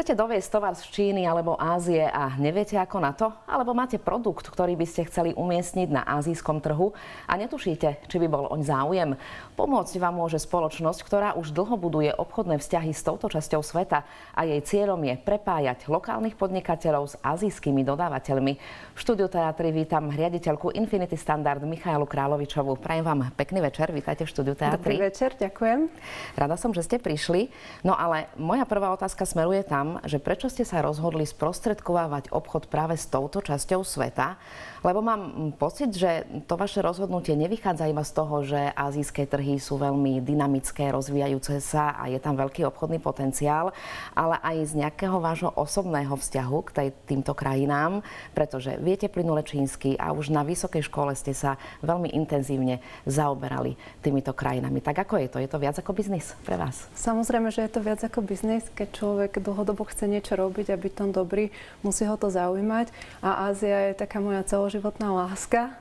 Chcete doviesť tovar z Číny alebo Ázie a neviete ako na to? Alebo máte produkt, ktorý by ste chceli umiestniť na ázijskom trhu a netušíte, či by bol oň záujem? Pomôcť vám môže spoločnosť, ktorá už dlho buduje obchodné vzťahy s touto časťou sveta a jej cieľom je prepájať lokálnych podnikateľov s azijskými dodávateľmi. V štúdiu Teatry vítam riaditeľku Infinity Standard Michaelu Královičovú. Prajem vám pekný večer, vítajte v štúdiu Teatry. Dobrý večer, ďakujem. Rada som, že ste prišli. No ale moja prvá otázka smeruje tam, že prečo ste sa rozhodli sprostredkovávať obchod práve s touto časťou sveta? Lebo mám pocit, že to vaše rozhodnutie nevychádza iba z toho, že azijské trhy sú veľmi dynamické, rozvíjajúce sa a je tam veľký obchodný potenciál, ale aj z nejakého vášho osobného vzťahu k týmto krajinám, pretože viete plynule čínsky a už na vysokej škole ste sa veľmi intenzívne zaoberali týmito krajinami. Tak ako je to? Je to viac ako biznis pre vás? Samozrejme, že je to viac ako biznis. Keď človek dlhodobo chce niečo robiť, aby tom dobrý, musí ho to zaujímať. A Ázia je taká moja celoživotná láska.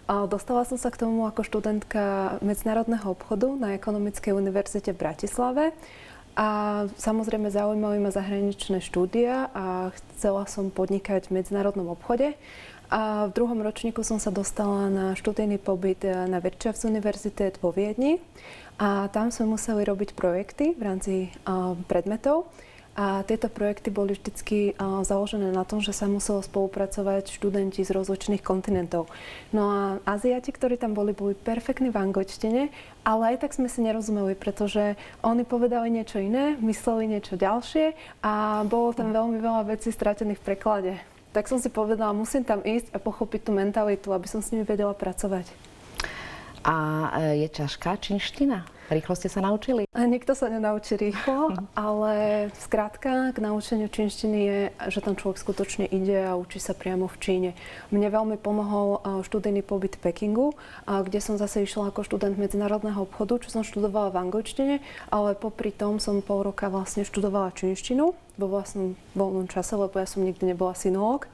Dostala som sa k tomu ako študentka medzinárodného obchodu na Ekonomickej univerzite v Bratislave. A samozrejme zaujímali ma zahraničné štúdia a chcela som podnikať v medzinárodnom obchode. A v druhom ročníku som sa dostala na študijný pobyt na Wirtschaftsuniversität vo Viedni. A tam sme museli robiť projekty v rámci predmetov. A tieto projekty boli vždycky založené na tom, že sa muselo spolupracovať študenti z rozličných kontinentov. No a Aziati, ktorí tam boli perfektní v angličtine, ale aj tak sme si nerozumeli, pretože oni povedali niečo iné, mysleli niečo ďalšie a bolo tam veľmi veľa vecí stratených v preklade. Tak som si povedala, musím tam ísť a pochopiť tú mentalitu, aby som s nimi vedela pracovať. A je ťažká čínština? Rýchlo ste sa naučili? Nikto sa nenaučí rýchlo, ale skrátka k naučeniu čínštiny je, že tam človek skutočne ide a učí sa priamo v Číne. Mne veľmi pomohol študijný pobyt v Pekingu, kde som zase išla ako študent medzinárodného obchodu, čo som študovala v angličtine, ale popri tom som pol roka vlastne študovala čínštinu vo vlastnom voľnom čase, lebo ja som nikdy nebola sinológ.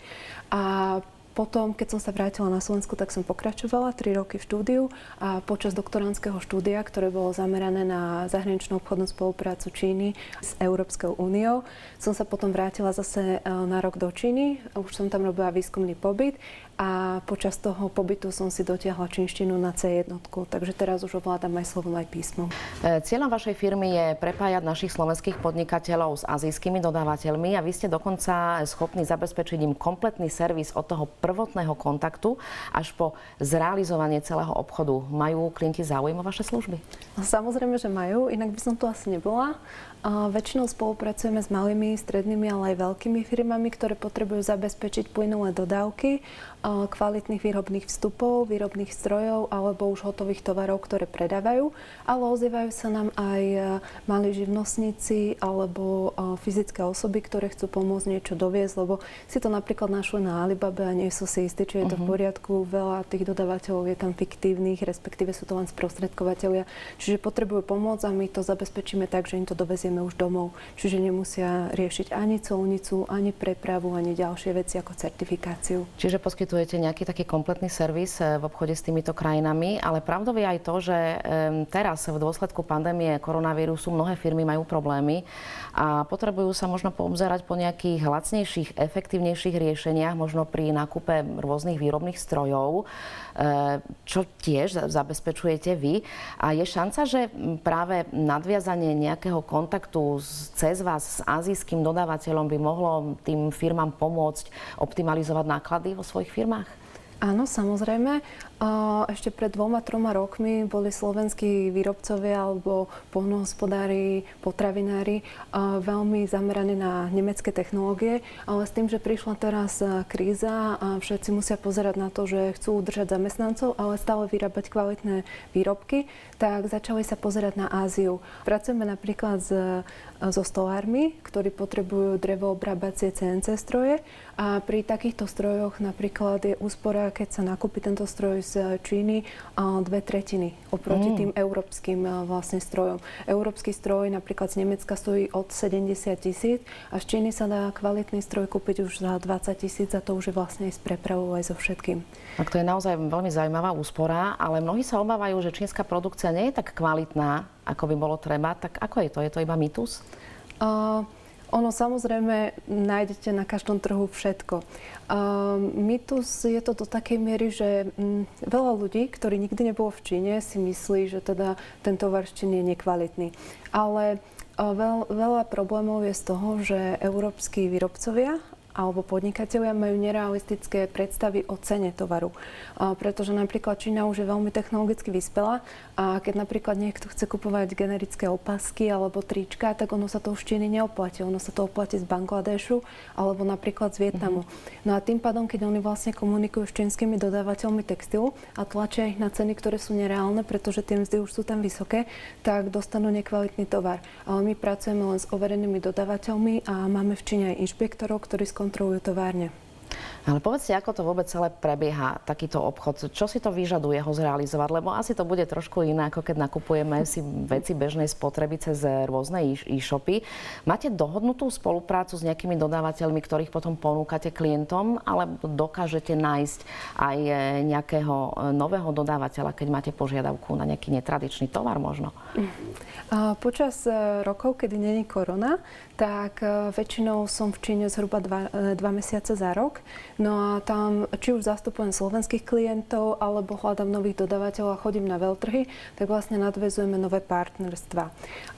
A potom, keď som sa vrátila na Slovensku, tak som pokračovala 3 roky v štúdiu a počas doktorandského štúdia, ktoré bolo zamerané na zahraničnú obchodnú spoluprácu Číny s Európskou úniou, som sa potom vrátila zase na rok do Číny. Už som tam robila výskumný pobyt a počas toho pobytu som si dotiahla čínštinu na C1, takže teraz už ovládam aj slovom, aj písmom. Cieľom vašej firmy je prepájať našich slovenských podnikateľov s azijskými dodávateľmi a vy ste dokonca schopní zabezpečiť im kompletný servis od toho prvotného kontaktu až po zrealizovanie celého obchodu. Majú klienti záujem o vaše služby? Samozrejme, že majú, inak by som tu asi nebola. Väčšinou spolupracujeme s malými, strednými, ale aj veľkými firmami, ktoré potrebujú zabezpečiť plynulé dodávky kvalitných výrobných vstupov, výrobných strojov alebo už hotových tovarov, ktoré predávajú. Ale ozývajú sa nám aj malí živnostníci alebo fyzické osoby, ktoré chcú pomôcť niečo doviezť, lebo si to napríklad našli na Alibabe a nie sú si istí, či je to v poriadku. Veľa tých dodávateľov je tam fiktívnych, respektíve sú to len sprostredkovateľia. Čiže potrebujú pomôcť a my to zabezpečíme tak, že im to dovezieme už domov. Čiže nemusia riešiť ani colnicu, ani prepravu, ani ďalšie veci ako certifikáciu. Čiže poskytujete nejaký taký kompletný servis v obchode s týmito krajinami, ale pravdou je aj to, že teraz v dôsledku pandémie koronavírusu mnohé firmy majú problémy a potrebujú sa možno poobzerať po nejakých lacnejších, efektívnejších riešeniach, možno pri nákupe rôznych výrobných strojov, čo tiež zabezpečujete vy. A je šanca, že práve nadviazanie nejakého kontaktu cez vás s azijským dodávateľom by mohlo tým firmám pomôcť optimalizovať náklady vo svojich firmách? Áno, samozrejme. Ešte pred 2-3 rokmi boli slovenskí výrobcovia alebo poľnohospodári, potravinári veľmi zameraní na nemecké technológie, ale s tým, že prišla teraz kríza a všetci musia pozerať na to, že chcú udržať zamestnancov, ale stále vyrábať kvalitné výrobky, tak začali sa pozerať na Áziu. Pracujeme napríklad so stolármi, ktorí potrebujú drevoobrábacie CNC stroje a pri takýchto strojoch napríklad je úspora, keď sa nakúpi tento stroj z Číny, 2/3 oproti tým európskym vlastne strojom. Európsky stroj napríklad z Nemecka stojí od 70 000 a z Číny sa dá kvalitný stroj kúpiť už za 20 000 a to už je vlastne aj s prepravou aj so všetkým. Tak to je naozaj veľmi zaujímavá úspora, ale mnohí sa obávajú, že čínska produkcia nie je tak kvalitná, ako by bolo treba. Tak ako je to? Je to iba mýtus? Ono samozrejme nájdete na každom trhu všetko. Mýtus je to do takej miery, že veľa ľudí, ktorí nikdy nebolo v Číne, si myslí, že teda ten tovar z Číny je nekvalitný. Ale veľa problémov je z toho, že európski výrobcovia alebo podnikatelia majú nerealistické predstavy o cene tovaru. Pretože napríklad Čína už je veľmi technologicky vyspelá a keď napríklad niekto chce kupovať generické opasky alebo trička, tak ono sa to už v Číny neoplatí. Ono sa to oplatí z Bangladešu alebo napríklad z Vietnamu. No a tým pádom, keď oni vlastne komunikujú s čínskymi dodávateľmi textilu a tlačia ich na ceny, ktoré sú nereálne, pretože tie mzdy už sú tam vysoké, tak dostanú nekvalitný tovar. Ale my pracujeme len s overenými dodávateľmi a máme v Číne aj inšpektorov, ktorí kontrolujú továrne. Ale povedzte, ako to vôbec celé prebieha, takýto obchod? Čo si to vyžaduje ho zrealizovať? Lebo asi to bude trošku iné, ako keď nakupujeme si veci bežnej spotreby cez rôzne e-shopy. Máte dohodnutú spoluprácu s nejakými dodávateľmi, ktorých potom ponúkate klientom, alebo dokážete nájsť aj nejakého nového dodávateľa, keď máte požiadavku na nejaký netradičný tovar možno? Počas rokov, kedy není korona, tak väčšinou som v Číne zhruba 2 mesiace za rok. No a tam, či už zastupujem slovenských klientov, alebo hľadám nových dodávateľov a chodím na veľtrhy, tak vlastne nadväzujeme nové partnerstva.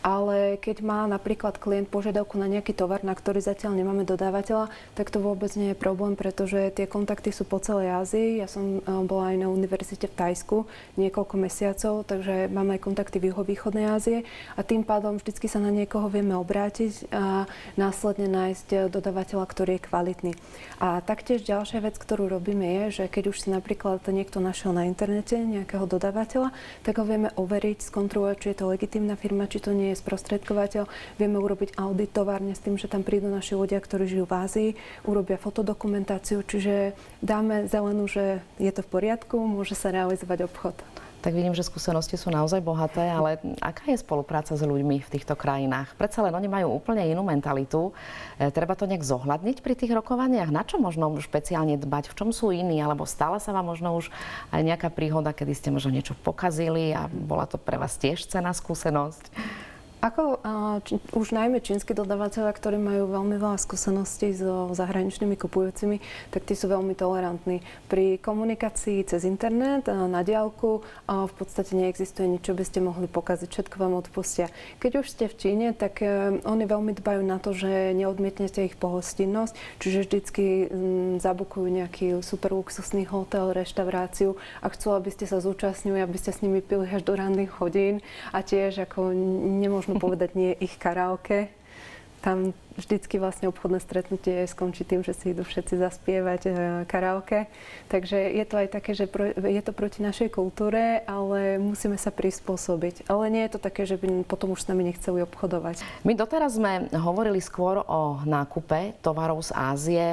Ale keď má napríklad klient požiadavku na nejaký tovar, na ktorý zatiaľ nemáme dodávateľa, tak to vôbec nie je problém, pretože tie kontakty sú po celej Ázii. Ja som bola aj na univerzite v Thajsku niekoľko mesiacov, takže mám aj kontakty v juhovýchodnej Ázie a tým pádom vždycky sa na niekoho vieme obrátiť a následne nájsť dodávateľa, ktorý je kvalitný. A taktiež ďalšia vec, ktorú robíme je, že keď už si napríklad niekto našiel na internete nejakého dodávateľa, tak ho vieme overiť, skontrolovať, či je to legitímna firma, či to nie je sprostredkovateľ. Vieme urobiť audit továrne s tým, že tam prídu naši ľudia, ktorí žijú v Ázii, urobia fotodokumentáciu, čiže dáme zelenú, že je to v poriadku, môže sa realizovať obchod. Tak vidím, že skúsenosti sú naozaj bohaté, ale aká je spolupráca s ľuďmi v týchto krajinách? Predsa len oni majú úplne inú mentalitu. Treba to nejak zohľadniť pri tých rokovaniach? Na čo možno špeciálne dbať? V čom sú iní? Alebo stala sa vám možno už aj nejaká príhoda, kedy ste možno niečo pokazili a bola to pre vás tiež cenná skúsenosť? Už najmä čínsky dodávateľia, ktorí majú veľmi veľa skúseností so zahraničnými kupujúcimi, tak tí sú veľmi tolerantní. Pri komunikácii cez internet, na diaľku, v podstate neexistuje nič, čo by ste mohli pokaziť, všetko vám odpustia. Keď už ste v Číne, tak oni veľmi dbajú na to, že neodmietnete ich pohostinnosť, čiže vždycky zabukujú nejaký super luxusný hotel, reštauráciu a chcú, aby ste sa zúčastnili, aby ste s nimi pili až do ranných hodín a tiež ako nemôžu povedať nie ich karaoke. Tam vždycky vlastne obchodné stretnutie skončí tým, že si idú všetci zaspievať karaoke. Takže je to aj také, že je to proti našej kultúre, ale musíme sa prispôsobiť. Ale nie je to také, že by potom už s nami nechceli obchodovať. My doteraz sme hovorili skôr o nákupe tovarov z Ázie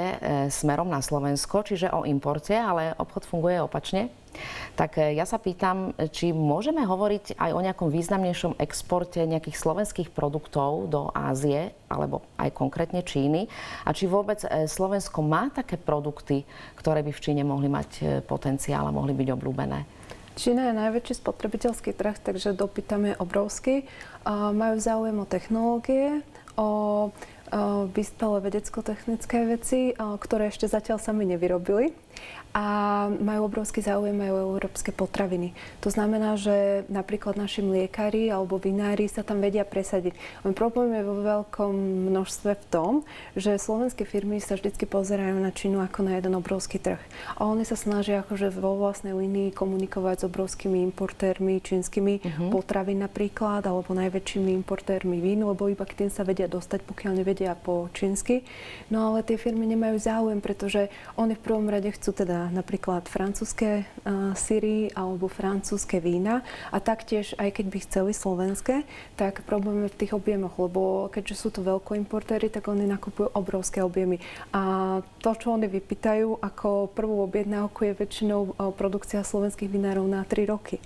smerom na Slovensko, čiže o importe, ale obchod funguje opačne. Tak ja sa pýtam, či môžeme hovoriť aj o nejakom významnejšom exporte nejakých slovenských produktov do Ázie, alebo aj konkrétne Číny. A či vôbec Slovensko má také produkty, ktoré by v Číne mohli mať potenciál a mohli byť obľúbené? Čína je najväčší spotrebiteľský trh, takže dopyt tam je obrovský. Majú záujem o technológie, o vyspelé vedecko-technické veci, ktoré ešte zatiaľ sami nevyrobili. A majú obrovský záujem aj o európske potraviny. To znamená, že napríklad naši mliekári alebo vinári sa tam vedia presadiť. Len problém je vo veľkom množstve v tom, že slovenské firmy sa vždy pozerajú na Čínu ako na jeden obrovský trh. A oni sa snažia akože vo vlastnej línii komunikovať s obrovskými importérmi čínskymi potravín napríklad, alebo najväčšími importérmi vín, lebo iba k tým sa vedia dostať, pokiaľ nevedia po čínsky. No ale tie firmy nemajú záujem, pretože oni v prvom rade chcú teda napríklad francúzske syry alebo francúzske vína a taktiež, aj keď by chceli slovenské, tak problém je v tých objemoch, lebo keďže sú to veľkoimportéri, tak oni nakupujú obrovské objemy. A to, čo oni vypýtajú ako prvú objednávku, je väčšinou produkcia slovenských vinárov na 3 roky.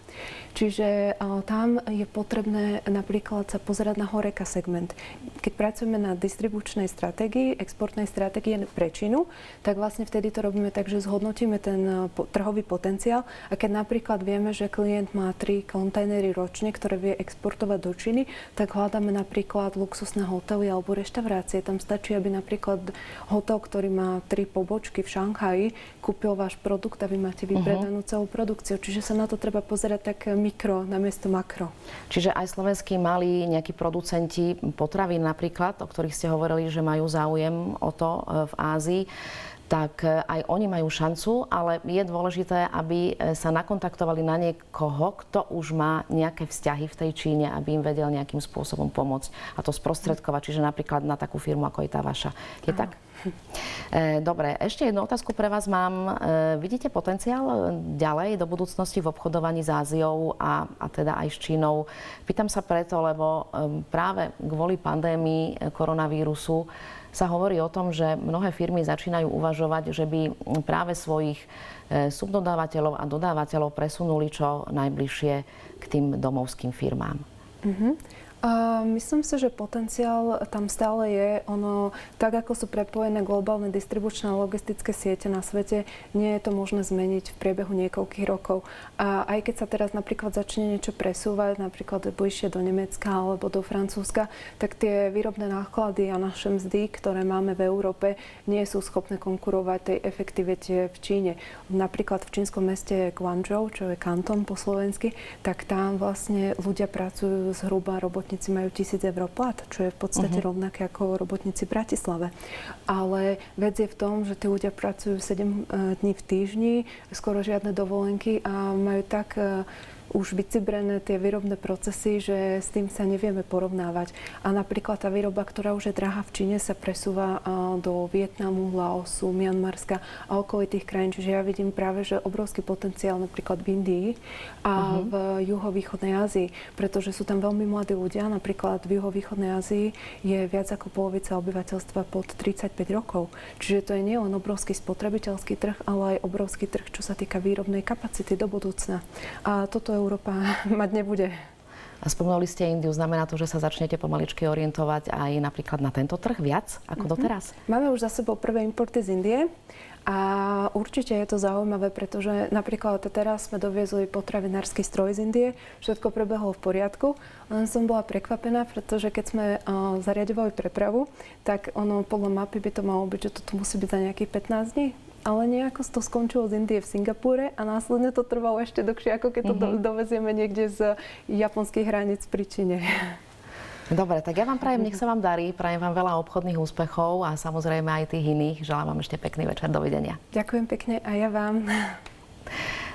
Čiže tam je potrebné napríklad sa pozerať na HoReCa segment. Keď pracujeme na distribučnej stratégii, exportnej stratégii pre Čínu, tak vlastne vtedy to robíme tak, že z zhodnotíme ten trhový potenciál a keď napríklad vieme, že klient má 3 kontajnery ročne, ktoré vie exportovať do Číny, tak hľadáme napríklad luxusné hotely alebo reštaurácie. Tam stačí, aby napríklad hotel, ktorý má 3 pobočky v Šanghaji, kúpil váš produkt a vy máte vypredanú celú produkciu. Čiže sa na to treba pozerať tak mikro namiesto makro. Čiže aj slovenskí malí nejakí producenti potravín napríklad, o ktorých ste hovorili, že majú záujem o to v Ázii, tak aj oni majú šancu, ale je dôležité, aby sa nakontaktovali na niekoho, kto už má nejaké vzťahy v tej Číne, aby im vedel nejakým spôsobom pomôcť a to sprostredkovať, čiže napríklad na takú firmu, ako je tá vaša. Je tak? Dobre, ešte jednu otázku pre vás mám. Vidíte potenciál ďalej do budúcnosti v obchodovaní s Áziou a teda aj s Čínou? Pýtam sa preto, lebo práve kvôli pandémii koronavírusu sa hovorí o tom, že mnohé firmy začínajú uvažovať, že by práve svojich subdodávateľov a dodávateľov presunuli čo najbližšie k tým domovským firmám. Myslím si, že potenciál tam stále je. Ono, tak ako sú prepojené globálne distribučné a logistické siete na svete, nie je to možné zmeniť v priebehu niekoľkých rokov. A aj keď sa teraz napríklad začne niečo presúvať, napríklad bližšie do Nemecka alebo do Francúzska, tak tie výrobné náklady a naše mzdy, ktoré máme v Európe, nie sú schopné konkurovať tej efektivite v Číne. Napríklad v čínskom meste Guangzhou, čo je kanton po slovensky, tak tam vlastne ľudia pracujú zhruba robotníci majú 1000 eur plat, čo je v podstate rovnaké ako robotníci v Bratislave. Ale vec je v tom, že tí ľudia pracujú 7 dní v týždni, skoro žiadne dovolenky a majú tak už vycibrené tie výrobné procesy, že s tým sa nevieme porovnávať. A napríklad tá výroba, ktorá už je drahá v Číne, sa presúva do Vietnamu, Laosu, Mianmarska a okolitých krajín. Čiže ja vidím práve, že obrovský potenciál napríklad v Indii a v juhovýchodnej Ázii, pretože sú tam veľmi mladí ľudia. Napríklad v juhovýchodnej Ázii je viac ako polovica obyvateľstva pod 35 rokov. Čiže to je nielen obrovský spotrebiteľský trh, ale aj obrovský trh, čo sa týka výrobnej kapacity do budúcna. A toto Európa mať nebude. A spomenuli ste Indiu, znamená to, že sa začnete pomaličky orientovať aj napríklad na tento trh viac ako doteraz? Máme už za sebou prvé importy z Indie a určite je to zaujímavé, pretože napríklad teraz sme doviezli potravinársky stroj z Indie, všetko prebehlo v poriadku, len som bola prekvapená, pretože keď sme zariadovali prepravu, tak ono podľa mapy by to malo byť, že to musí byť za nejakých 15 dní. Ale nejako to skončilo z Indie v Singapúre a následne to trvalo ešte dlhšie, ako keď to dovezieme niekde z japonských hraníc pri Číne. Dobre, tak ja vám prajem, nech sa vám darí, prajem vám veľa obchodných úspechov a samozrejme aj tých iných. Želám vám ešte pekný večer, dovidenia. Ďakujem pekne a ja vám.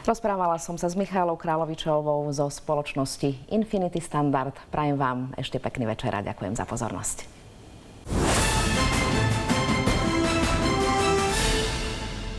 Rozprávala som sa s Michailou Kráľovičovou zo spoločnosti Infinity Standard. Prajem vám ešte pekný večer a ďakujem za pozornosť.